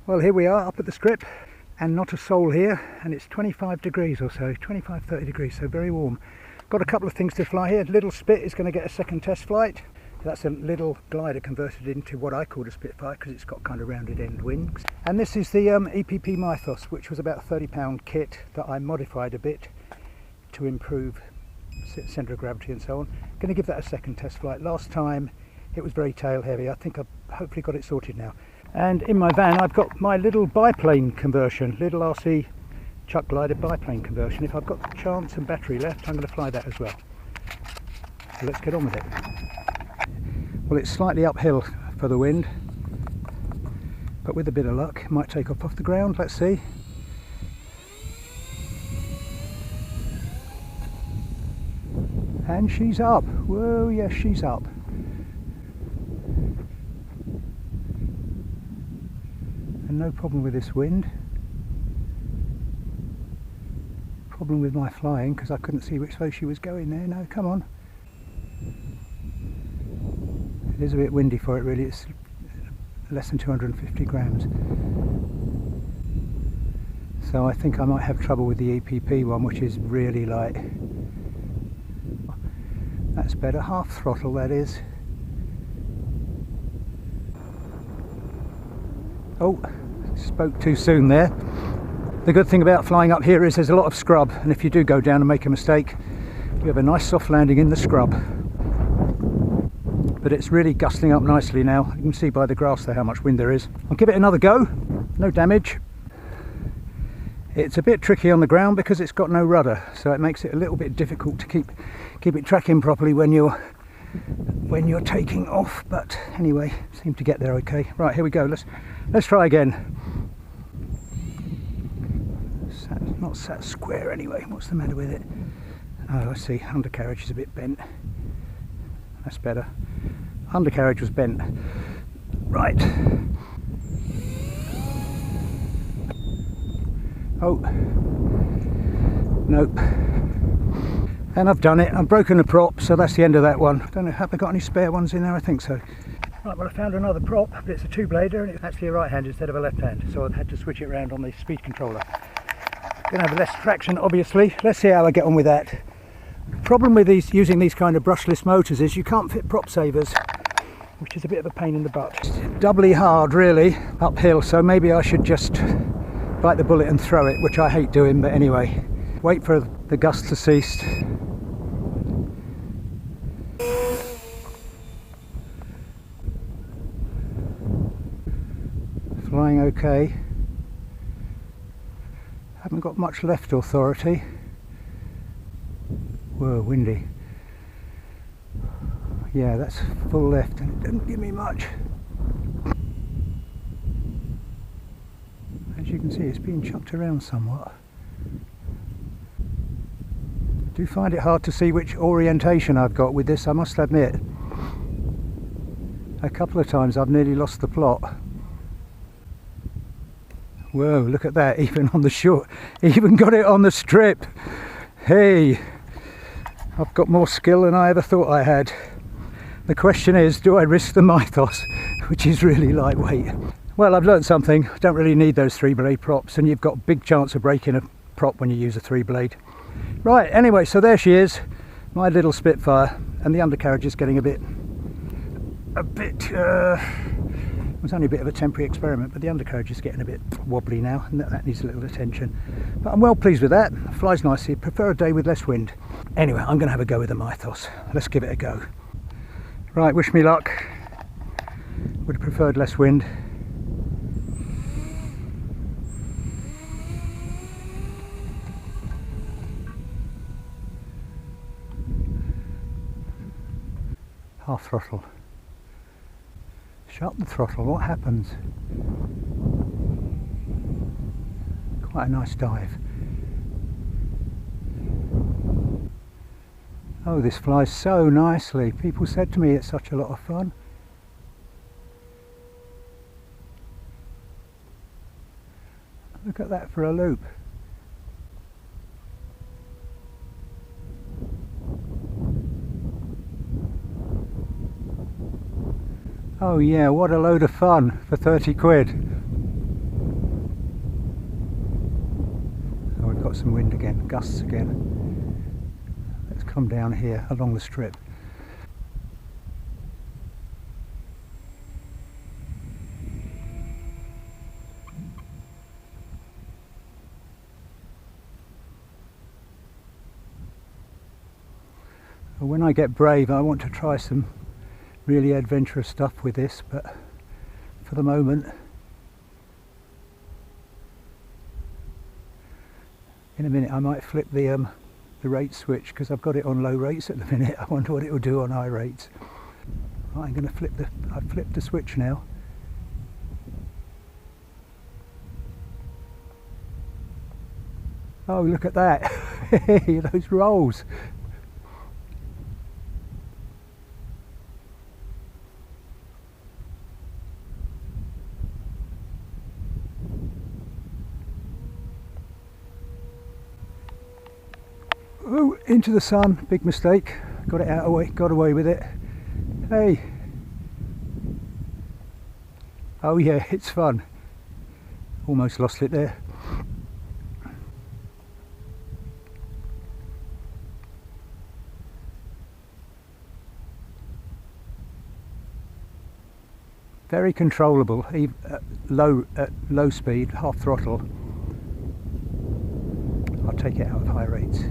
Well, here we are up at the strip and not a soul here, and it's 25 degrees or so, 25-30 degrees, so very warm. Got a couple of things to fly here. Lidl Spit is going to get a second test flight. That's a Lidl Glider converted into what I call a Spitfire because it's got kind of rounded end wings. And this is the EPP Mythos, which was about a £30 kit that I modified a bit to improve centre of gravity and so on. Going to give that a second test flight. Last time it was very tail heavy. I think I've hopefully got it sorted now. And in my van I've got my Lidl BiPlane conversion, Lidl RC Chuck Glider Biplane conversion. If I've got the chance and battery left, I'm going to fly that as well. So let's get on with it. Well, it's slightly uphill for the wind, but with a bit of luck it might take off the ground. Let's see. And she's up. Whoa, yes, she's up. And no problem with this wind. Problem with my flying because I couldn't see which way she was going there. No, come on. It is a bit windy for it really. It's less than 250 grams. So I think I might have trouble with the EPP one, which is really light. That's better, half throttle that is. Oh, spoke too soon there. The good thing about flying up here is there's a lot of scrub, and if you do go down and make a mistake, you have a nice soft landing in the scrub. But it's really gusting up nicely now. You can see by the grass there how much wind there is. I'll give it another go, no damage. It's a bit tricky on the ground because it's got no rudder, so it makes it a little bit difficult to keep it tracking properly when you're taking off. But anyway, seem to get there okay. Right, here we go. Let's try again. Not sat square anyway. What's the matter with it? Oh, I see. Undercarriage is a bit bent. That's better. Undercarriage was bent. Right. Oh, nope. And I've done it. I've broken the prop, so that's the end of that one. Don't know, have I got any spare ones in there? I think so. Right, well, I found another prop, but it's a two-blader and it's actually a right hand instead of a left hand, so I've had to switch it around on the speed controller. Gonna have less traction, obviously. Let's see how I get on with that. The problem with using these kind of brushless motors is you can't fit prop savers, which is a bit of a pain in the butt. It's doubly hard, really, uphill, so maybe I should just bite the bullet and throw it, which I hate doing, but anyway. Wait for the gust to cease. Flying okay. Haven't got much left authority. Whoa, windy. Yeah, that's full left and it didn't give me much. As you can see, it's being chucked around somewhat. I do find it hard to see which orientation I've got with this, I must admit. A couple of times I've nearly lost the plot. Whoa, look at that, even on the short, even got it on the strip. Hey, I've got more skill than I ever thought I had. The question is, do I risk the Mythos, which is really lightweight? Well, I've learned something. Don't really need those 3-blade props, and you've got a big chance of breaking a prop when you use a 3-blade. Right, anyway, so there she is, my little Spitfire, and the undercarriage is getting a bit, it was only a bit of a temporary experiment, but the undercarriage is getting a bit wobbly now, and that needs a little attention. But I'm well pleased with that. It flies nicely. Prefer a day with less wind. Anyway, I'm going to have a go with the Mythos. Let's give it a go. Right, wish me luck. Would have preferred less wind. Half throttle. Shut the throttle, what happens? Quite a nice dive. Oh, this flies so nicely. People said to me it's such a lot of fun. Look at that for a loop. Oh yeah, what a load of fun for 30 quid. got some wind again, gusts again. Let's come down here along the strip. When I get brave, I want to try some really adventurous stuff with this, but for the moment, in a minute I might flip the rate switch, because I've got it on low rates at the minute. I wonder what it will do on high rates. Right, I'm going to I've flipped the switch now. Oh, look at that. Those rolls. Oh, into the sun, big mistake. Got it out away, got away with it. Hey. Oh yeah, it's fun. Almost lost it there. Very controllable, even at low speed, half throttle. I'll take it out of high rates.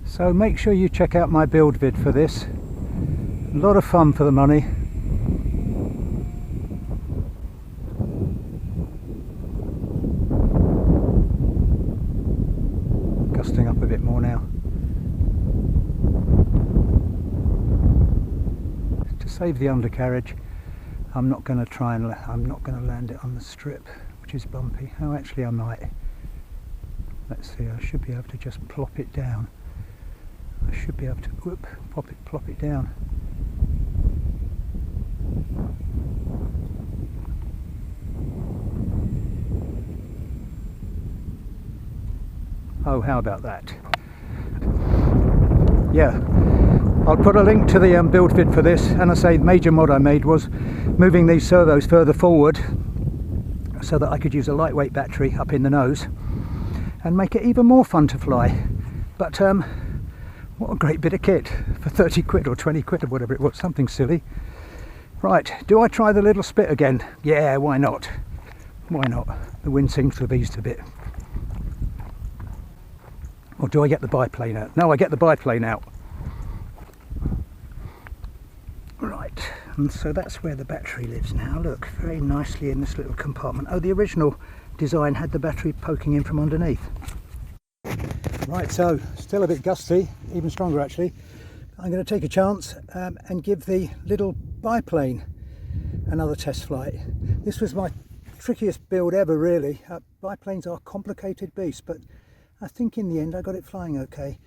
So make sure you check out my build vid for this. A lot of fun for the money. Gusting up a bit more now. To save the undercarriage, I'm not going to land it on the strip, which is bumpy. Oh, actually I might. Let's see, I should be able to just plop it down. I should be able to plop it down. Oh, how about that? Yeah, I'll put a link to the build vid for this, and I say the major mod I made was moving these servos further forward so that I could use a lightweight battery up in the nose and make it even more fun to fly. But what a great bit of kit for 30 quid or 20 quid or whatever it was, something silly. Right, do I try the Lidl Spit again? Yeah, why not? Why not? The wind seems to have eased a bit. Or do I get the biplane out? No, I get the biplane out. Right, and so that's where the battery lives now. Look, very nicely in this little compartment. Oh, the original design had the battery poking in from underneath. Right, so still a bit gusty, even stronger actually. I'm going to take a chance and give the Lidl BiPlane another test flight. This was my trickiest build ever, really. Biplanes are complicated beasts, but I think in the end I got it flying okay.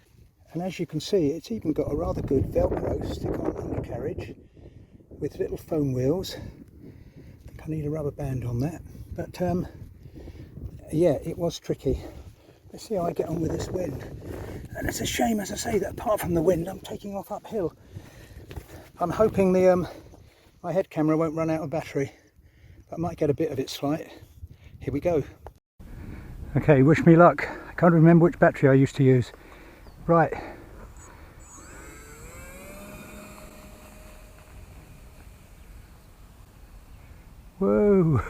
And as you can see, it's even got a rather good Velcro stick-on undercarriage with little foam wheels. I think I need a rubber band on that, but yeah, it was tricky. Let's see how I get on with this wind. And it's a shame, as I say, that apart from the wind, I'm taking off uphill. I'm hoping the my head camera won't run out of battery. But I might get a bit of its flight. Here we go. Okay, wish me luck. I can't remember which battery I used to use. Right. Whoa.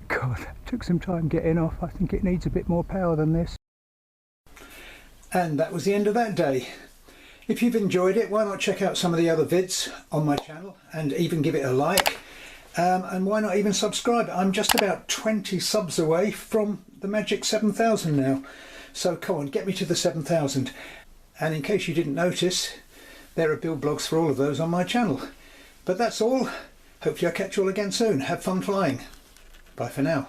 God, that took some time getting off. I think it needs a bit more power than this. And that was the end of that day. If you've enjoyed it, why not check out some of the other vids on my channel and even give it a like. And why not even subscribe? I'm just about 20 subs away from the magic 7,000 now. So come on, get me to the 7,000. And in case you didn't notice, there are build blogs for all of those on my channel. But that's all. Hopefully I'll catch you all again soon. Have fun flying. Bye for now.